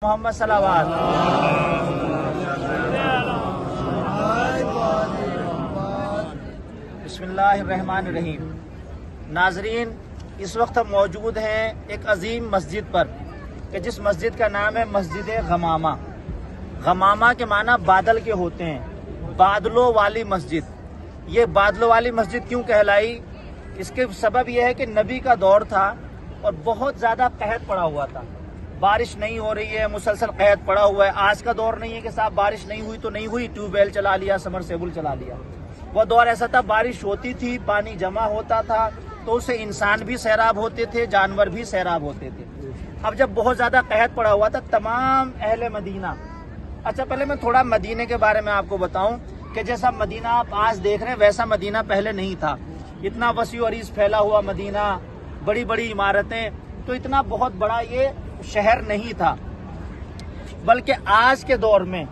محمد صلوات۔ بسم اللہ الرحمن الرحیم۔ ناظرین، اس وقت ہم موجود ہیں ایک عظیم مسجد پر کہ جس مسجد کا نام ہے مسجد غمامہ۔ غمامہ کے معنی بادل کے ہوتے ہیں، بادلوں والی مسجد۔ یہ بادلوں والی مسجد کیوں کہلائی؟ اس کے سبب یہ ہے کہ نبی کا دور تھا اور بہت زیادہ قحط پڑا ہوا تھا، بارش نہیں ہو رہی ہے، مسلسل قحط پڑا ہوا ہے۔ آج کا دور نہیں ہے کہ صاحب بارش نہیں ہوئی تو نہیں ہوئی، ٹیوب ویل چلا لیا، سمرسیبل چلا لیا۔ وہ دور ایسا تھا، بارش ہوتی تھی، پانی جمع ہوتا تھا تو اسے انسان بھی سیراب ہوتے تھے، جانور بھی سیراب ہوتے تھے۔ اب جب بہت زیادہ قحط پڑا ہوا تھا، تمام اہل مدینہ، اچھا پہلے میں تھوڑا مدینے کے بارے میں آپ کو بتاؤں کہ جیسا مدینہ آپ آج دیکھ رہے ہیں ویسا مدینہ پہلے نہیں تھا۔ اتنا وسیع و عریض پھیلا ہوا مدینہ، بڑی بڑی عمارتیں، تو اتنا بہت بڑا یہ شہر نہیں تھا۔ بلکہ آج کے دور میں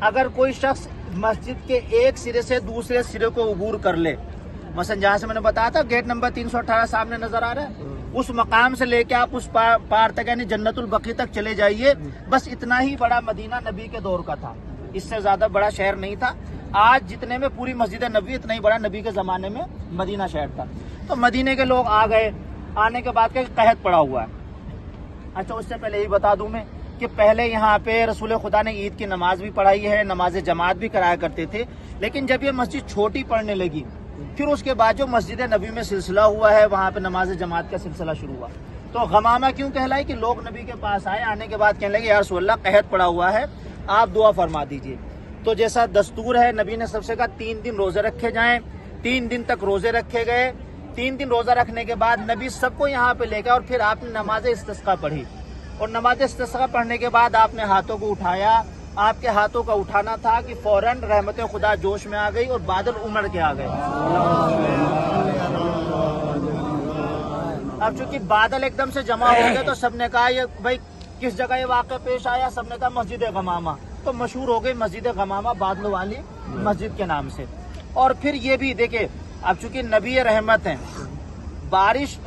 اگر کوئی شخص مسجد کے ایک سرے سے دوسرے سرے کو عبور کر لے، مثلا جہاں سے میں نے بتایا تھا گیٹ نمبر 318 سامنے نظر آ رہا ہے، اس مقام سے لے کے آپ اس پار تک یعنی جنت البقیع تک چلے جائیے، بس اتنا ہی بڑا مدینہ نبی کے دور کا تھا، اس سے زیادہ بڑا شہر نہیں تھا۔ آج جتنے میں پوری مسجد نبوی، اتنا ہی بڑا نبی کے زمانے میں مدینہ شہر تھا۔ تو مدینے کے لوگ آ گئے، آنے کے بعد کہ قحط پڑا ہوا ہے۔ اچھا اس سے پہلے یہ بتا دوں میں کہ پہلے یہاں پہ رسول خدا نے عید کی نماز بھی پڑھائی ہے، نماز جماعت بھی کرایا کرتے تھے، لیکن جب یہ مسجد چھوٹی پڑنے لگی پھر اس کے بعد جو مسجد نبی میں سلسلہ ہوا ہے وہاں پہ نماز جماعت کا سلسلہ شروع ہوا۔ تو غمامہ کیوں کہلائی کہ لوگ نبی کے پاس آئے، آنے کے بعد کہنے لگے یا رسول اللہ قحط پڑا ہوا ہے، آپ دعا فرما دیجئے۔ تو جیسا دستور ہے نبی نے سب سے کہا 3 دن روزے رکھے جائیں، 3 دن تک روزے رکھے گئے۔ 3 دن روزہ رکھنے کے بعد نبی سب کو یہاں پہ لے گئے اور پھر آپ نے نماز استسقاء پڑھی، اور نماز استسقاء پڑھنے کے بعد آپ نے ہاتھوں کو اٹھایا۔ آپ کے ہاتھوں کا اٹھانا تھا کہ فوراً رحمت خدا جوش میں آ گئی اور بادل امڑ کے آ گئے۔ اب چونکہ بادل ایک دم سے جمع ہو گئے تو سب نے کہا یہ بھائی کس جگہ یہ واقعہ پیش آیا؟ سب نے کہا مسجد غمامہ، تو مشہور ہو گئی مسجد غمامہ بادلوں والی مسجد کے نام سے۔ اور پھر یہ بھی دیکھیں، اب چونکہ نبی رحمت ہیں، بارش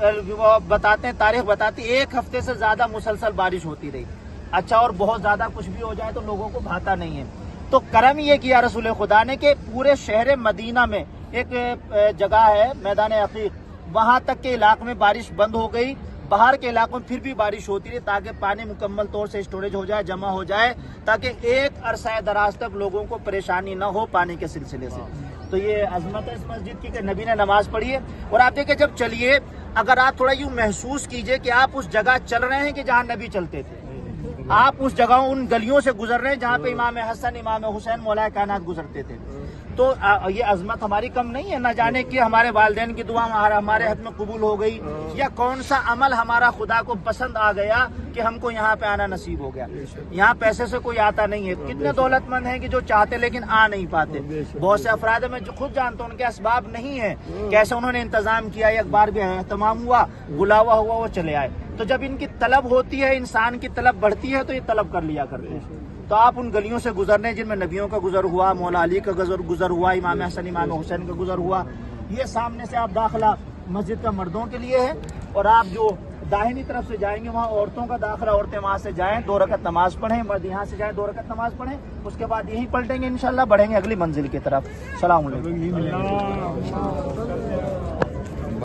بتاتے ہیں، تاریخ بتاتی 1 ہفتے سے زیادہ مسلسل بارش ہوتی رہی۔ اچھا اور بہت زیادہ کچھ بھی ہو جائے تو لوگوں کو بھاتا نہیں ہے، تو کرم یہ کیا رسول خدا نے کہ پورے شہر مدینہ میں ایک جگہ ہے میدان عقیق، وہاں تک کے علاقے میں بارش بند ہو گئی، باہر کے علاقوں میں پھر بھی بارش ہوتی رہی تاکہ پانی مکمل طور سے اسٹوریج ہو جائے، جمع ہو جائے، تاکہ ایک عرصہ دراز تک لوگوں کو پریشانی نہ ہو پانی کے سلسلے سے۔ تو یہ عظمت ہے اس مسجد کی کہ نبی نے نماز پڑھی ہے۔ اور آپ دیکھیں جب چلیے، اگر آپ تھوڑا یوں محسوس کیجئے کہ آپ اس جگہ چل رہے ہیں کہ جہاں نبی چلتے تھے، آپ اس جگہ ان گلیوں سے گزر رہے ہیں جہاں پہ امام حسن، امام حسین، مولا کائنات گزرتے تھے۔ تو یہ عظمت ہماری کم نہیں ہے، نہ جانے کہ ہمارے والدین کی دعا ہمارے حد میں قبول ہو گئی یا کون سا عمل ہمارا خدا کو پسند آ گیا کہ ہم کو یہاں پہ آنا نصیب ہو گیا۔ یہاں پیسے سے کوئی آتا نہیں ہے، کتنے دولت مند ہیں کہ جو چاہتے لیکن آ نہیں پاتے۔ بہت سے افراد میں جو خود جانتا ہوں ان کے اسباب نہیں ہیں، کیسے انہوں نے انتظام کیا، ایک بار بھی اہتمام ہوا، بلاوا ہوا، وہ چلے آئے۔ تو جب ان کی طلب ہوتی ہے، انسان کی طلب بڑھتی ہے تو یہ طلب کر لیا کرتے ہیں۔ تو آپ ان گلیوں سے گزرنے جن میں نبیوں کا گزر ہوا، مولا علی کا گزر ہوا، امام حسن، امام حسین کا گزر ہوا، یہ سامنے سے آپ داخلہ مسجد کا مردوں کے لیے ہے، اور آپ جو داہنی طرف سے جائیں گے وہاں عورتوں کا داخلہ، عورتیں وہاں سے جائیں 2 رکعت نماز پڑھیں، مرد یہاں سے جائیں 2 رکعت نماز پڑھیں، اس کے بعد یہیں پلٹیں گے انشاءاللہ، بڑھیں گے اگلی منزل کی طرف۔ السلام علیکم۔